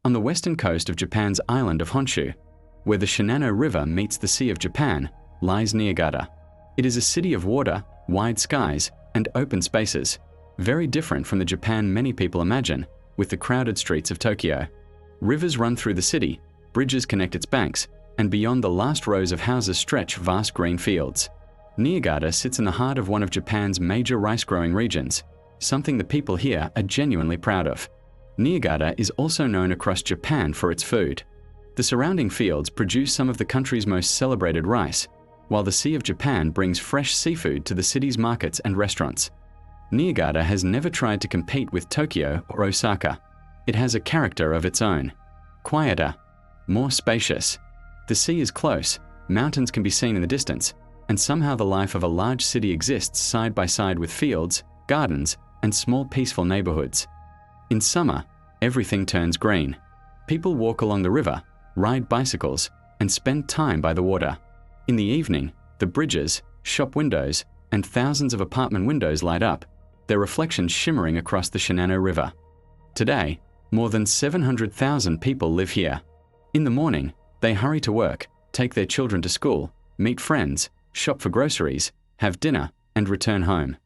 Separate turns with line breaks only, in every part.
On the western coast of Japan's island of Honshu, where the Shinano River meets the Sea of Japan, lies Niigata. It is a city of water, wide skies, and open spaces, very different from the Japan many people imagine, with the crowded streets of Tokyo. Rivers run through the city, bridges connect its banks, and beyond the last rows of houses stretch vast green fields. Niigata sits in the heart of one of Japan's major rice-growing regions, something the people here are genuinely proud of. Niigata is also known across Japan for its food. The surrounding fields produce some of the country's most celebrated rice, while the Sea of Japan brings fresh seafood to the city's markets and restaurants. Niigata has never tried to compete with Tokyo or Osaka. It has a character of its own. Quieter, more spacious. The sea is close, mountains can be seen in the distance, and somehow the life of a large city exists side by side with fields, gardens, and small peaceful neighborhoods. In summer, everything turns green. People walk along the river, ride bicycles, and spend time by the water. In the evening, the bridges, shop windows, and thousands of apartment windows light up, their reflections shimmering across the Shinano River. Today, more than 700,000 people live here. In the morning, they hurry to work, take their children to school, meet friends, shop for groceries, have dinner, and return home.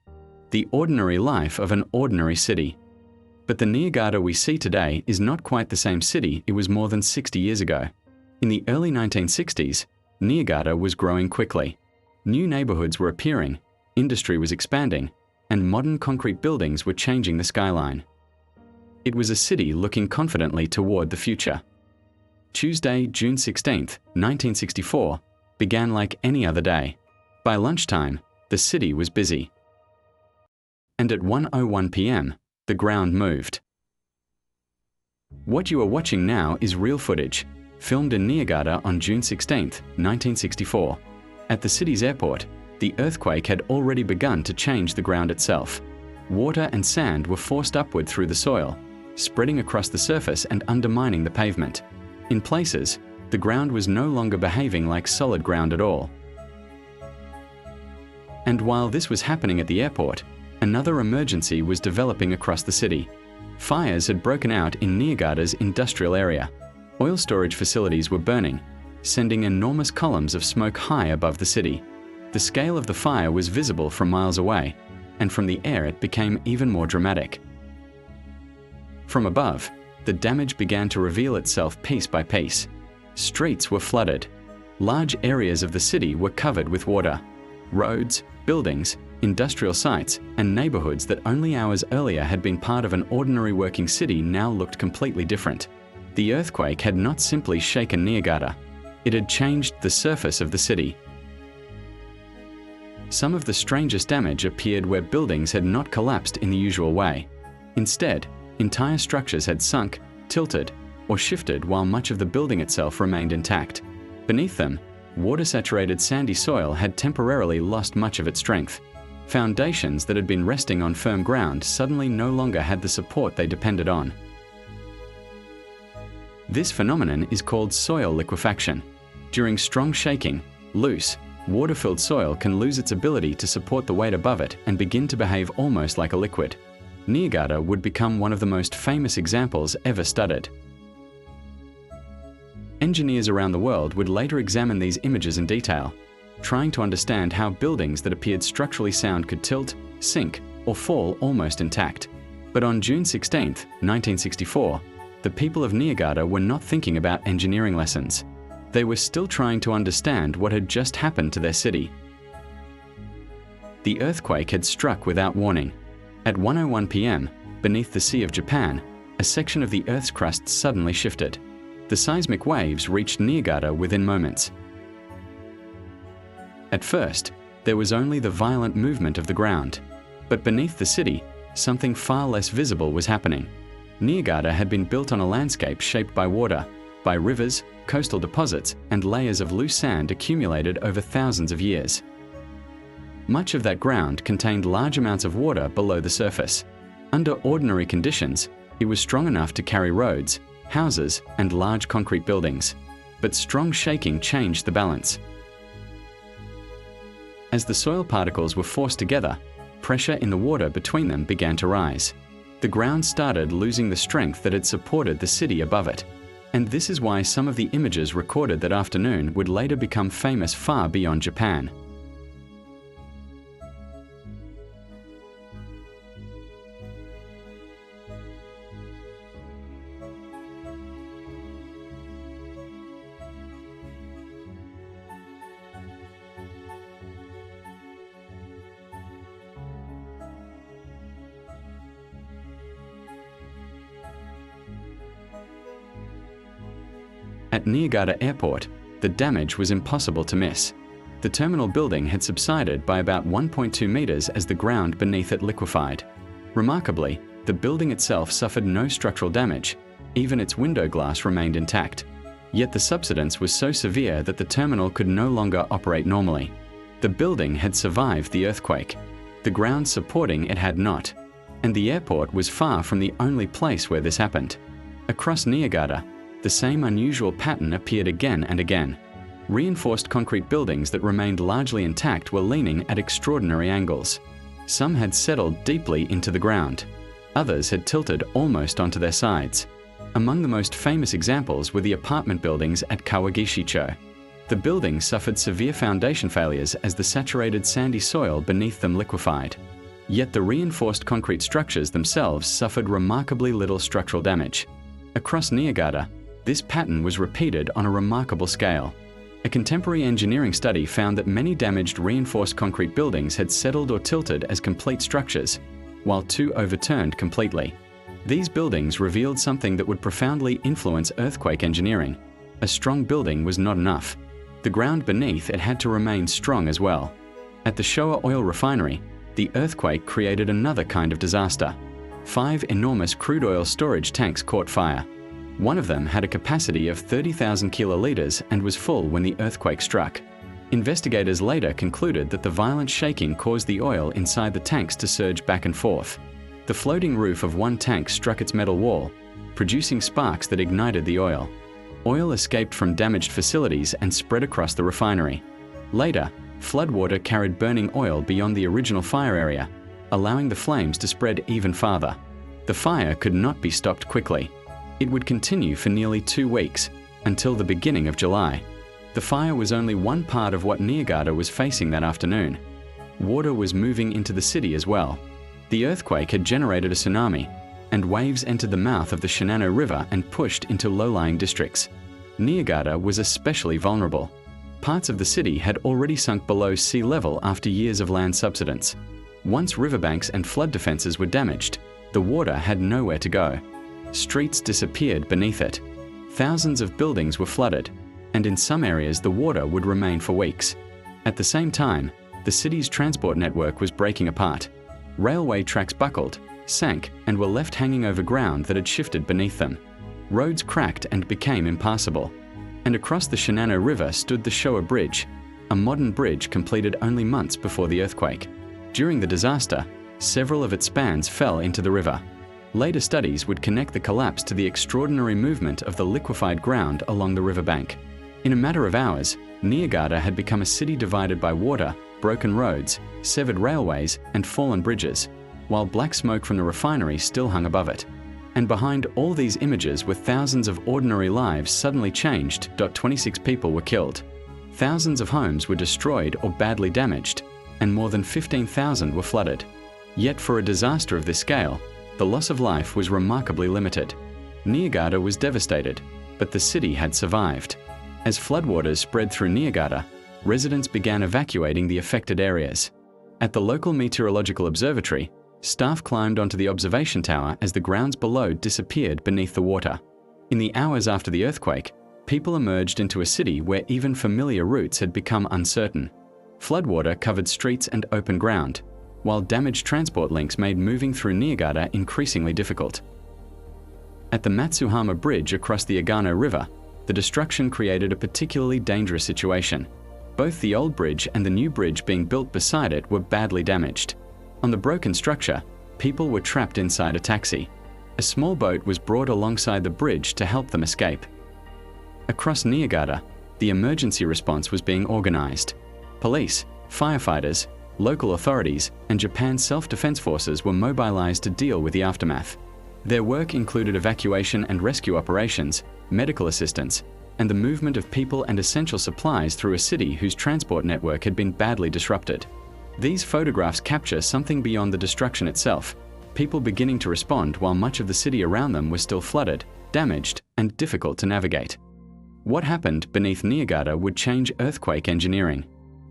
The ordinary life of an ordinary city. But the Niigata we see today is not quite the same city it was more than 60 years ago. In the early 1960s, Niigata was growing quickly. New neighborhoods were appearing, industry was expanding, and modern concrete buildings were changing the skyline. It was a city looking confidently toward the future. Tuesday, June 16, 1964, began like any other day. By lunchtime, the city was busy. And at 1:01 p.m., the ground moved. What you are watching now is real footage, filmed in Niigata on June 16, 1964. At the city's airport, the earthquake had already begun to change the ground itself. Water and sand were forced upward through the soil, spreading across the surface and undermining the pavement. In places, the ground was no longer behaving like solid ground at all. And while this was happening at the airport, another emergency was developing across the city. Fires had broken out in Niigata's industrial area. Oil storage facilities were burning, sending enormous columns of smoke high above the city. The scale of the fire was visible from miles away, and from the air it became even more dramatic. From above, the damage began to reveal itself piece by piece. Streets were flooded. Large areas of the city were covered with water. Roads, buildings, industrial sites, and neighborhoods that only hours earlier had been part of an ordinary working city now looked completely different. The earthquake had not simply shaken Niigata. It had changed the surface of the city. Some of the strangest damage appeared where buildings had not collapsed in the usual way. Instead, entire structures had sunk, tilted, or shifted while much of the building itself remained intact. Beneath them, water-saturated sandy soil had temporarily lost much of its strength. Foundations that had been resting on firm ground suddenly no longer had the support they depended on. This phenomenon is called soil liquefaction. During strong shaking, loose, water-filled soil can lose its ability to support the weight above it and begin to behave almost like a liquid. Niigata would become one of the most famous examples ever studied. Engineers around the world would later examine these images in detail, trying to understand how buildings that appeared structurally sound could tilt, sink, or fall almost intact. But on June 16, 1964, the people of Niigata were not thinking about engineering lessons. They were still trying to understand what had just happened to their city. The earthquake had struck without warning. At 1:01 p.m., beneath the Sea of Japan, a section of the Earth's crust suddenly shifted. The seismic waves reached Niigata within moments. At first, there was only the violent movement of the ground. But beneath the city, something far less visible was happening. Niigata had been built on a landscape shaped by water, by rivers, coastal deposits, and layers of loose sand accumulated over thousands of years. Much of that ground contained large amounts of water below the surface. Under ordinary conditions, it was strong enough to carry roads, houses, and large concrete buildings. But strong shaking changed the balance. As the soil particles were forced together, pressure in the water between them began to rise. The ground started losing the strength that had supported the city above it. And this is why some of the images recorded that afternoon would later become famous far beyond Japan. At Niigata Airport, the damage was impossible to miss. The terminal building had subsided by about 1.2 meters as the ground beneath it liquefied. Remarkably, the building itself suffered no structural damage. Even its window glass remained intact. Yet the subsidence was so severe that the terminal could no longer operate normally. The building had survived the earthquake. The ground supporting it had not. And the airport was far from the only place where this happened. Across Niigata, the same unusual pattern appeared again and again. Reinforced concrete buildings that remained largely intact were leaning at extraordinary angles. Some had settled deeply into the ground. Others had tilted almost onto their sides. Among the most famous examples were the apartment buildings at Kawagishi-cho. The buildings suffered severe foundation failures as the saturated sandy soil beneath them liquefied. Yet the reinforced concrete structures themselves suffered remarkably little structural damage. Across Niigata, this pattern was repeated on a remarkable scale. A contemporary engineering study found that many damaged reinforced concrete buildings had settled or tilted as complete structures, while two overturned completely. These buildings revealed something that would profoundly influence earthquake engineering. A strong building was not enough. The ground beneath it had to remain strong as well. At the Showa Oil refinery, the earthquake created another kind of disaster. 5 enormous crude oil storage tanks caught fire. One of them had a capacity of 30,000 kiloliters and was full when the earthquake struck. Investigators later concluded that the violent shaking caused the oil inside the tanks to surge back and forth. The floating roof of one tank struck its metal wall, producing sparks that ignited the oil. Oil escaped from damaged facilities and spread across the refinery. Later, floodwater carried burning oil beyond the original fire area, allowing the flames to spread even farther. The fire could not be stopped quickly. It would continue for nearly 2 weeks, until the beginning of July. The fire was only one part of what Niigata was facing that afternoon. Water was moving into the city as well. The earthquake had generated a tsunami, and waves entered the mouth of the Shinano River and pushed into low-lying districts. Niigata was especially vulnerable. Parts of the city had already sunk below sea level after years of land subsidence. Once riverbanks and flood defenses were damaged, the water had nowhere to go. Streets disappeared beneath it. Thousands of buildings were flooded, and in some areas the water would remain for weeks. At the same time, the city's transport network was breaking apart. Railway tracks buckled, sank, and were left hanging over ground that had shifted beneath them. Roads cracked and became impassable. And across the Shinano River stood the Showa Bridge, a modern bridge completed only months before the earthquake. During the disaster, several of its spans fell into the river. Later studies would connect the collapse to the extraordinary movement of the liquefied ground along the riverbank. In a matter of hours, Niigata had become a city divided by water, broken roads, severed railways, and fallen bridges, while black smoke from the refinery still hung above it. And behind all these images were thousands of ordinary lives suddenly changed. 26 people were killed. Thousands of homes were destroyed or badly damaged, and more than 15,000 were flooded. Yet for a disaster of this scale, the loss of life was remarkably limited. Niigata was devastated, but the city had survived. As floodwaters spread through Niigata, residents began evacuating the affected areas. At the local meteorological observatory, staff climbed onto the observation tower as the grounds below disappeared beneath the water. In the hours after the earthquake, people emerged into a city where even familiar routes had become uncertain. Floodwater covered streets and open ground, while damaged transport links made moving through Niigata increasingly difficult. At the Matsuhama Bridge across the Agano River, the destruction created a particularly dangerous situation. Both the old bridge and the new bridge being built beside it were badly damaged. On the broken structure, people were trapped inside a taxi. A small boat was brought alongside the bridge to help them escape. Across Niigata, the emergency response was being organized. Police, firefighters, local authorities, and Japan's self-defense forces were mobilized to deal with the aftermath. Their work included evacuation and rescue operations, medical assistance, and the movement of people and essential supplies through a city whose transport network had been badly disrupted. These photographs capture something beyond the destruction itself, people beginning to respond while much of the city around them was still flooded, damaged, and difficult to navigate. What happened beneath Niigata would change earthquake engineering.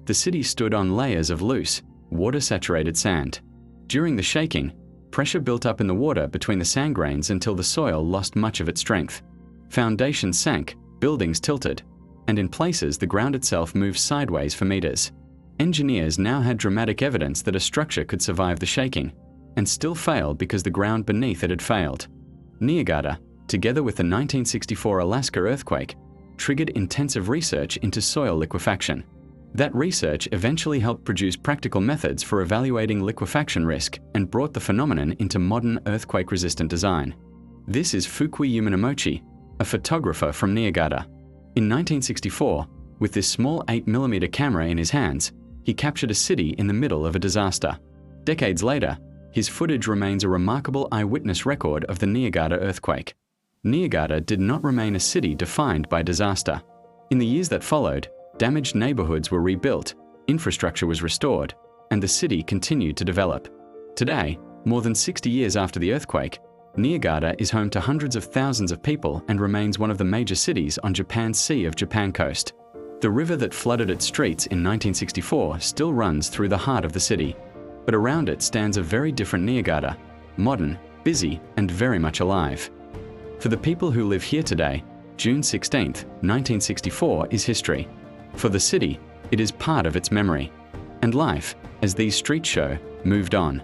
The city stood on layers of loose, water-saturated sand. During the shaking, pressure built up in the water between the sand grains until the soil lost much of its strength. Foundations sank, buildings tilted, and in places the ground itself moved sideways for meters. Engineers now had dramatic evidence that a structure could survive the shaking, and still fail because the ground beneath it had failed. Niigata, together with the 1964 Alaska earthquake, triggered intensive research into soil liquefaction. That research eventually helped produce practical methods for evaluating liquefaction risk and brought the phenomenon into modern earthquake-resistant design. This is Fukui Uminamochi, a photographer from Niigata. In 1964, with this small 8mm camera in his hands, he captured a city in the middle of a disaster. Decades later, his footage remains a remarkable eyewitness record of the Niigata earthquake. Niigata did not remain a city defined by disaster. In the years that followed, damaged neighborhoods were rebuilt, infrastructure was restored, and the city continued to develop. Today, more than 60 years after the earthquake, Niigata is home to hundreds of thousands of people and remains one of the major cities on Japan's Sea of Japan coast. The river that flooded its streets in 1964 still runs through the heart of the city, but around it stands a very different Niigata, modern, busy, and very much alive. For the people who live here today, June 16, 1964 is history. For the city, it is part of its memory. And life, as these streets show, moved on.